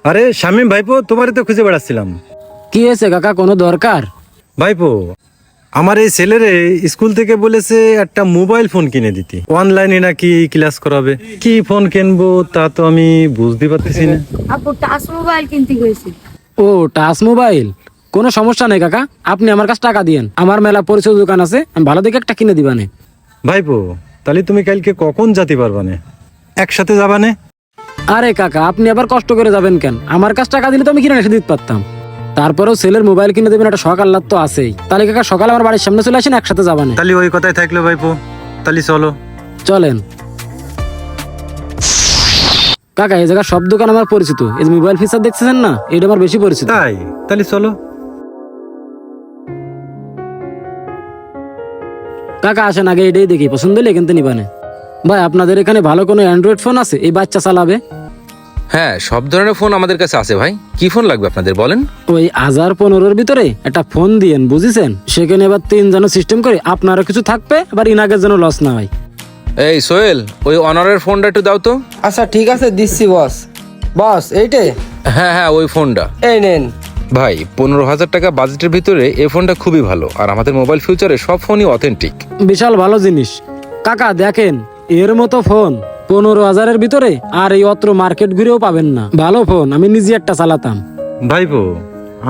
আরে শামীম ভাইপো, তোমারই তো খুঁজে বেড়াচ্ছিলাম। কি হয়েছে কাকা, কোনো দরকার? ভাইপো, আমার এই ছেলেরে স্কুল থেকে বলেছে একটা মোবাইল ফোন কিনে দিতে, অনলাইনে নাকি ক্লাস করাবে। কি ফোন কিনবো তা তো আমি বুঝতে পারতেছি না। আপু টাচ মোবাইল কিনতে গেছি। ও টাচ মোবাইল, কোনো সমস্যা নেই কাকা, আপনি আমার কাছে টাকা দিয়েন, আমার মেলা পরিচয় দোকান আছে, আমি ভালো দেখে একটা কিনে দিবানে। ভাইপো, তাহলে তুমি কালকে কখন যেতে পারবানে? একসাথে যাবানে? আরে কাকা, আপনি আবার কষ্ট করে যাবেন কেন? আমার কাছে টাকা দিলে তো আমি কিনে এসে দিতে পারতাম। তারপরেও ছেলের মোবাইল কিনে দেবেন, একটা শখ আহ্লাদ তো আছেই। তাহলে কাকা সকালে আমার বাড়ির সামনে চলে আসেন, একসাথে যাবানে। তাহলে ওই কথাই থাকলো ভাইপো, তাহলে চলো। চলেন কাকা, এই জায়গা সব দোকান আমার পরিচিত, এই যে মোবাইল ফিচার দেখছেন না, এটা আমার বেশি পরিচিত। তাই? তাহলে চলো। কাকা আসেন, আগে এটাই দেখি, পছন্দ হলে এখান থেকে নিবানে। ভাই আপনাদের এখানে ভালো কোনো অ্যান্ড্রয়েড ফোন আছে, এই বাচ্চা চালাবে? হ্যাঁ, সব ধরনের ফোন আমাদের কাছে আছে ভাই। কি ফোন লাগবে আপনাদের বলেন? ওই 1015 ভিতরে একটা ফোন দিয়েন, বুঝেছেন? সেখানে এবার 3 যেন সিস্টেম করে, আপনারও কিছু থাকবে, আবার ইনাগের যেন লস না হয়। এই সোহেল, ওই অনারের ফোনটা একটু দাও তো। আচ্ছা ঠিক আছে, দিচ্ছি বস। বস এইটে, হ্যাঁ হ্যাঁ, ওই ফোনটা। এই নেন। ভাই 15,000 টাকা বাজেটের ভিতরে এই ফোনটা খুবই ভালো, আর আমাদের মোবাইল ফিউচারে সব ফোনই অথেন্টিক। বিশাল ভালো জিনিস কাকা, দেখেন এর মতো ফোন 15,000-এর ভিতরে আর এই অত্র মার্কেট ঘুরেও পাবেন না। ভালো ফোন, আমি নিজে একটা চালাতাম। ভাইপো,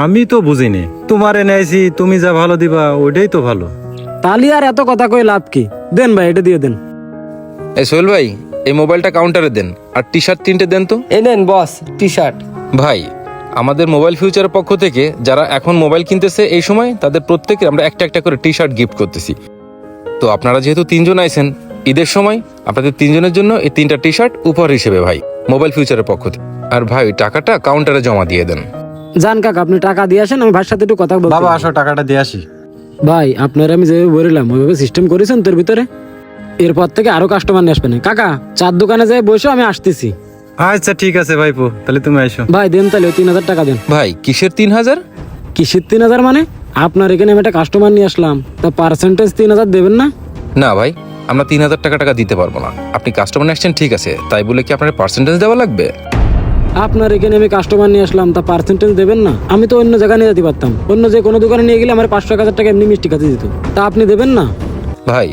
আমি তো বুঝিনি, তোমার এনেছি, তুমি যা ভালো দিবা ওইটাই তো ভালো। তালি আর এত কথা কই লাভ কি? দেন ভাই, এটা দিয়ে দেন। এই সোহেল ভাই, এই মোবাইলটা কাউন্টারে দেন, আর টি শার্ট 3টে দেন তো। এই নেন বস, টি শার্ট। ভাই আমাদের মোবাইল ফিউচারের পক্ষ থেকে যারা এখন মোবাইল কিনতেছে এই সময়, তাদের প্রত্যেকে আমরা একটা একটা করে টি শার্ট গিফট করতেছি। তো আপনারা যেহেতু 3 জন আইছেন, ঈদের সময় আপনাদের 3 জনের জন্য এই 3টা টি শার্ট উপহার হিসেবে ভাই, মোবাইল ফিউচারের পক্ষ থেকে। আর ভাই টাকাটা কাউন্টারে জমা দিয়ে দেন। যান কাকা, আপনি টাকা দিয়ে আসেন, আমি ভাইয়ের সাথে একটু কথা বলবো। বাবা আসো, টাকাটা দিয়ে আসি। ভাই আপনারা আমি যেভাবে বললাম ওইভাবে সিস্টেম করেছেন তোর ভিতরে? এরপর থেকে আরো কাস্টমার নিয়ে আসবেন কাকা। চার দোকানে যাই বসে, আমি আসতেছি। আচ্ছা ঠিক আছে ভাইপো, তাহলে তুমি আইসো। ভাই দেন তাহলে 3,000 টাকা দেন। ভাই কিসের 3,000? কিসের 3,000 মানে? আপনার এখানে আমি একটা কাস্টমার নিয়ে আসলাম, তা পার্সেন্টেজ 3,000 দেবেন না? না ভাই, আমরা 3,000 টাকা দিতে পারবো না। আপনি কাস্টমার নিয়ে আসছেন ঠিক আছে, তাই বলে কি আপনার পার্সেন্টেজ দেওয়া লাগবে? আপনার এখানে আমি কাস্টমার নিয়ে আসলাম, তা পার্সেন্টেজ দেবেন না? আমি তো অন্য জায়গায় নিয়ে যেতে পারতাম, অন্য যে কোনো দোকানে নিয়ে গেলে আমার 500-1,000 টাকা এমনি মিষ্টি খাতে দিত, তা আপনি দেবেন না? ভাই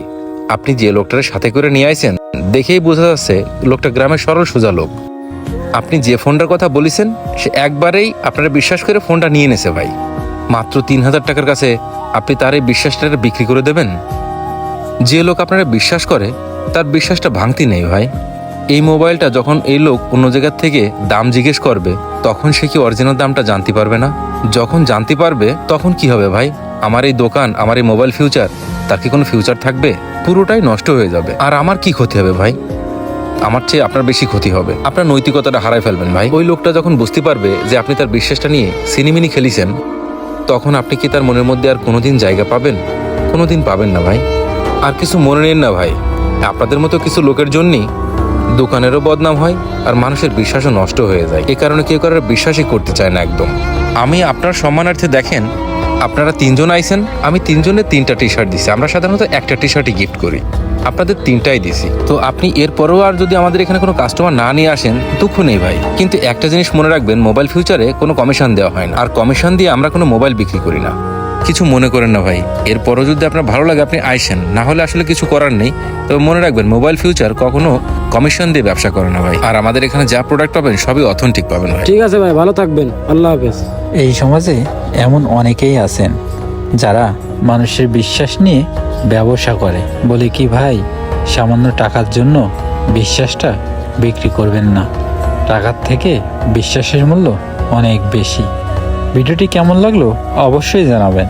আপনি যে লোকটার সাথে করে নিয়ে আইছেন, দেখেই বোঝা যাচ্ছে লোকটা গ্রামের সরল সোজা লোক। আপনি যে ফোনটার কথা বলেছেন, সে একবারেই আপনারা বিশ্বাস করে ফোনটা নিয়ে নেছে ভাই। মাত্র 3,000 টাকার কাছে আপনি তার এই বিশ্বাসটা বিক্রি করে দেবেন? যে লোক আপনারা বিশ্বাস করে, তার বিশ্বাসটা ভাঙতি নেই ভাই। এই মোবাইলটা যখন এই লোক অন্য জায়গার থেকে দাম জিজ্ঞেস করবে, তখন সে কি অরিজিনাল দামটা জানতে পারবে না? যখন জানতে পারবে তখন কি হবে ভাই? আমার এই দোকান, আমার এই মোবাইল ফিউচার, তার কি কোনো ফিউচার থাকবে? পুরোটাই নষ্ট হয়ে যাবে। আর আমার কি ক্ষতি হবে ভাই? আমার চেয়ে আপনার বেশি ক্ষতি হবে। আপনার নৈতিকতাটা হারাই ফেলবেন ভাই। ওই লোকটা যখন বুঝতে পারবে যে আপনি তার বিশ্বাসটা নিয়ে সিনিমিনি খেলিছেন, তখন আপনি কি তার মনের মধ্যে আর কোনোদিন জায়গা পাবেন? কোনোদিন পাবেন না ভাই। আর কিছু মনে নেন না ভাই, আপনাদের মতো কিছু লোকের জন্যই দোকানেরও বদনাম হয়, আর মানুষের বিশ্বাসও নষ্ট হয়ে যায়। এই কারণে কেউ কারোর বিশ্বাসই করতে চায় না একদম। আমি আপনার সম্মানার্থে দেখেন, আপনারা 3 জন আইছেন, আমি 3 জনের 3টা টি শার্ট দিছি। আমরা সাধারণত একটা টি শার্টই গিফট করি, আপনাদের 3টাই দিছি। তো আপনি এরপরেও আর যদি আমাদের এখানে কোনো কাস্টমার না নিয়ে আসেন, দুঃখ নেই ভাই, কিন্তু একটা জিনিস মনে রাখবেন, মোবাইল ফিউচারে কোনো কমিশন দেওয়া হয় না, আর কমিশন দিয়ে আমরা কোনো মোবাইল বিক্রি করি না। কিছু মনে করেন না ভাই, এরপরও যদি আপনার ভালো লাগে আপনি আইসেন, না হলে আসলে কিছু করার নেই। তবে মনে রাখবেন, মোবাইল ফিউচার কখনো কমিশন দিয়ে ব্যবসা করে না ভাই, আর আমাদের এখানে যা প্রোডাক্ট পাবেন সবই অথেন্টিক পাবেন ভাই। ঠিক আছে ভাই, ভালো থাকবেন, আল্লাহ হাফেজ। এই সমাজে এমন অনেকেই আছেন যারা মানুষের বিশ্বাস নিয়ে ব্যবসা করে। বলে কি ভাই, সামান্য টাকার জন্য বিশ্বাসটা বিক্রি করবেন না। টাকার থেকে বিশ্বাসের মূল্য অনেক বেশি। ভিডিওটি কেমন লাগলো অবশ্যই জানাবেন।